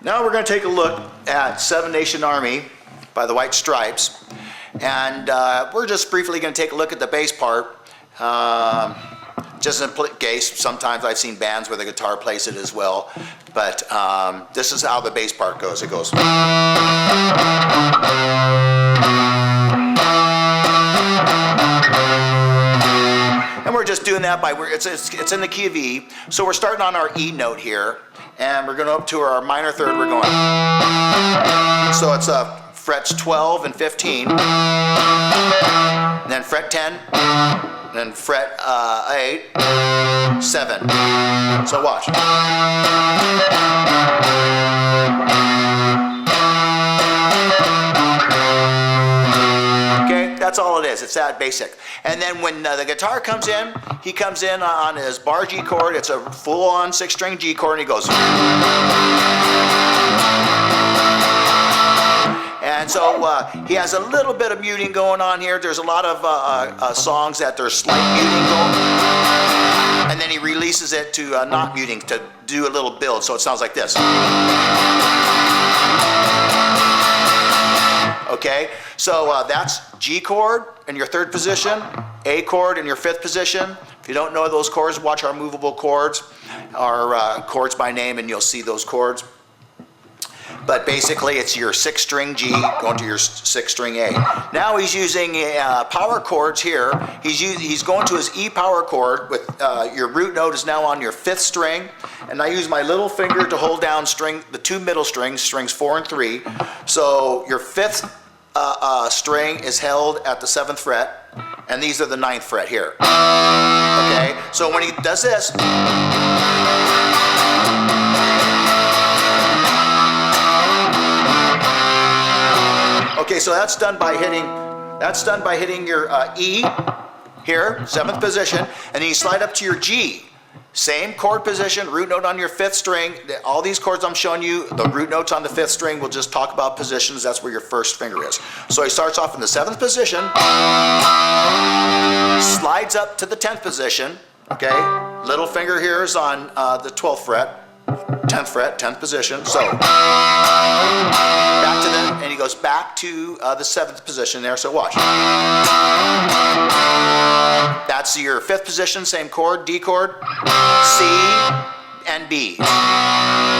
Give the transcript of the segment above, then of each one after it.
Now we're going to take a look at Seven Nation Army by the White Stripes, and we're just briefly going to take a look at the bass part. Just in case, sometimes I've seen bands where the guitar plays it as well, but this is how the bass part goes. It goes. And we're just doing that by, it's in the key of E, so we're starting on our E note here, and we're going up to our minor third, we're going. So it's frets 12 and 15, and then fret 10, and then fret 8, 7. So watch. Okay, that's all it is. It's that basic. And then when the guitar comes in, he comes in on his bar G chord. It's a full-on 6-string G chord, and he goes. And so he has a little bit of muting going on here. There's a lot of songs that there's slight muting going, and then he releases it to not muting to do a little build, so it sounds like this. Okay, so that's G chord in your 3rd position, A chord in your 5th position. If you don't know those chords, watch our movable chords, our chords by name, and you'll see those chords. But basically, it's your 6-string G going to your 6-string A. Now he's using power chords here. He's going to his E power chord with your root note is now on your 5th string, and I use my little finger to hold down the 2 middle strings, strings 4 and 3. So your 5th string is held at the 7th fret, and these are the 9th fret here. Okay, so when he does this. Okay, so that's done by hitting your E here, 7th position, and then you slide up to your G. Same chord position, root note on your 5th string. All these chords I'm showing you, the root notes on the 5th string, we'll just talk about positions. That's where your 1st finger is. So he starts off in the 7th position, slides up to the 10th position, okay? Little finger here is on the 12th fret. 10th fret, 10th position. So back to and he goes back to the 7th position there. So watch. That's your 5th position, same chord, D chord, C, and B.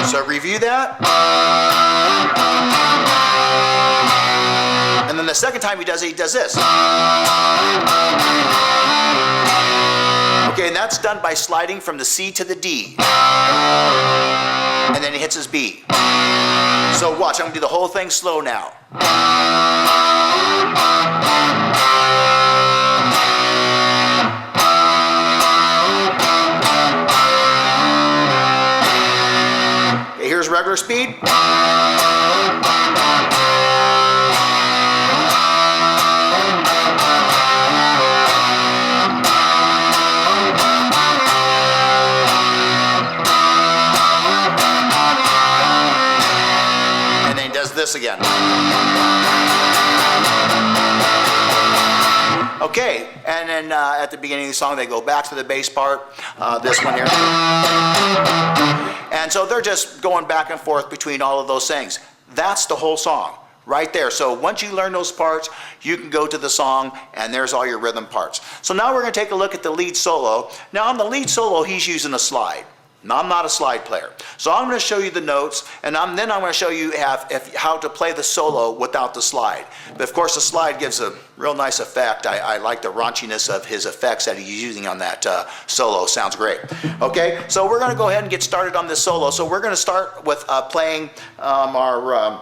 So review that. And then the second time he does it, he does this. Okay, and that's done by sliding from the C to the D. And then he hits his B. So watch, I'm going to do the whole thing slow now. Okay, here's regular speed. This again. Okay, and then at the beginning of the song they go back to the bass part, this one here. And so they're just going back and forth between all of those things. That's the whole song right there. So once you learn those parts, you can go to the song, and there's all your rhythm parts. So now we're going to take a look at the lead solo. Now on the lead solo, he's using a slide. Now, I'm not a slide player, so I'm going to show you the notes, and then I'm going to show you how to play the solo without the slide. But of course, the slide gives a real nice effect. I like the raunchiness of his effects that he's using on that solo. Sounds great. Okay, so we're going to go ahead and get started on this solo. So we're going to start with playing our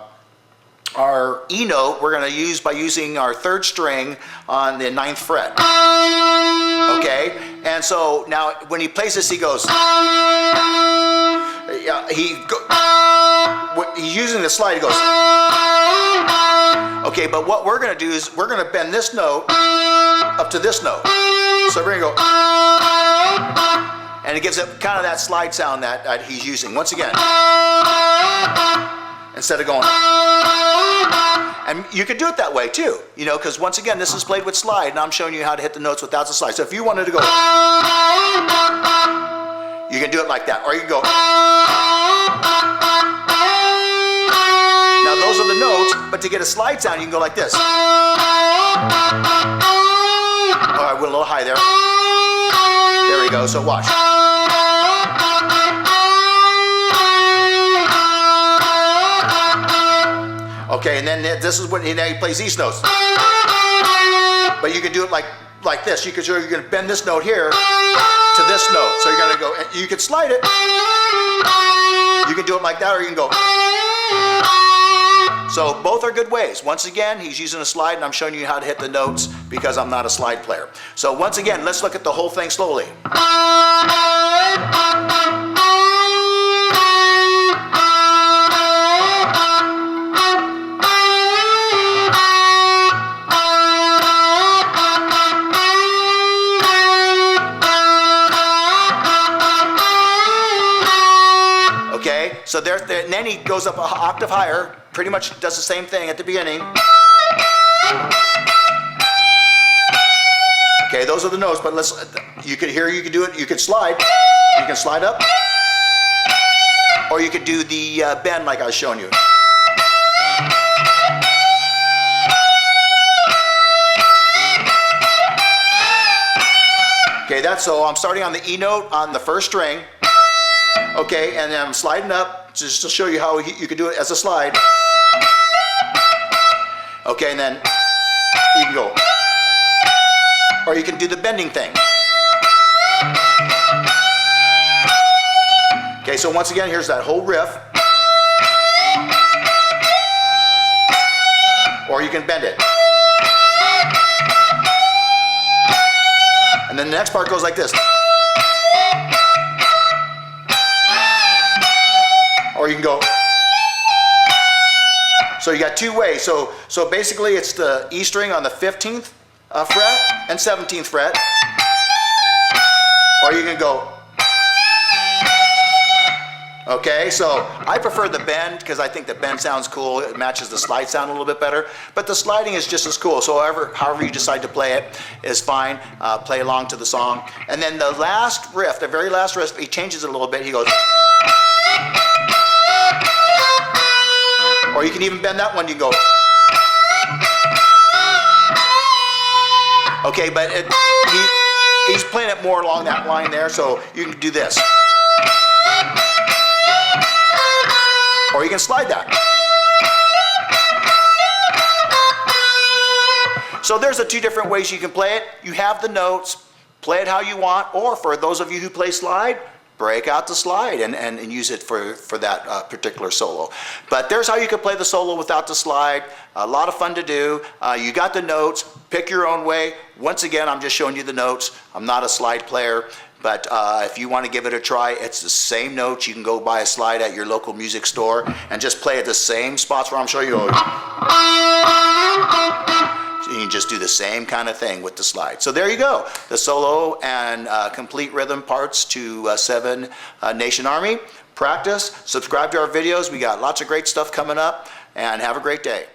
E note. We're going to use by using our 3rd string on the 9th fret. Okay, and so now when he plays this, he goes. He's using the slide. He goes. Okay, but what we're going to do is we're going to bend this note up to this note. So we're going to go. And it gives it kind of that slide sound that he's using. Once again. Instead of going. And you could do it that way too, you know, because once again, this is played with slide, and I'm showing you how to hit the notes without the slide. So if you wanted to go, you can do it like that, or you can go. But to get a slide sound, you can go like this. Oh, I went a little high there. There we go, so watch. Okay, and then this is when now he plays these notes. But you can do it like this. You're going to bend this note here to this note. So you're going to go, you can slide it. You can do it like that, or you can go. So both are good ways. Once again, he's using a slide, and I'm showing you how to hit the notes because I'm not a slide player. So once again, let's look at the whole thing slowly. Okay, so there, and then he goes up an octave higher, pretty much does the same thing at the beginning. Okay, those are the notes, but you can do it, you can slide. You can slide up, or you could do the bend like I was showing you. Okay, so I'm starting on the E note on the first string. Okay, and then I'm sliding up just to show you how you can do it as a slide. Okay, and then you can go. Or you can do the bending thing. Okay, so once again, here's that whole riff. Or you can bend it. And then the next part goes like this. Or you can go. So you got two ways. So basically it's the E string on the 15th fret and 17th fret. Or you can go. Okay, so I prefer the bend because I think the bend sounds cool. It matches the slide sound a little bit better. But the sliding is just as cool. So however you decide to play it is fine. Play along to the song. And then the last riff, the very last riff, he changes it a little bit. He goes. Or you can even bend that one, you go. Okay, but he's playing it more along that line there, so you can do this. Or you can slide that. So there's the two different ways you can play it. You have the notes, play it how you want, or for those of you who play slide, break out the slide and use it for that particular solo. But there's how you can play the solo without the slide. A lot of fun to do. You got the notes. Pick your own way. Once again, I'm just showing you the notes. I'm not a slide player, but if you want to give it a try, it's the same notes. You can go buy a slide at your local music store and just play at the same spots where I'm showing you. You can just do the same kind of thing with the slide. So there you go. The solo and complete rhythm parts to 7 Nation Army. Practice, subscribe to our videos. We got lots of great stuff coming up, and have a great day.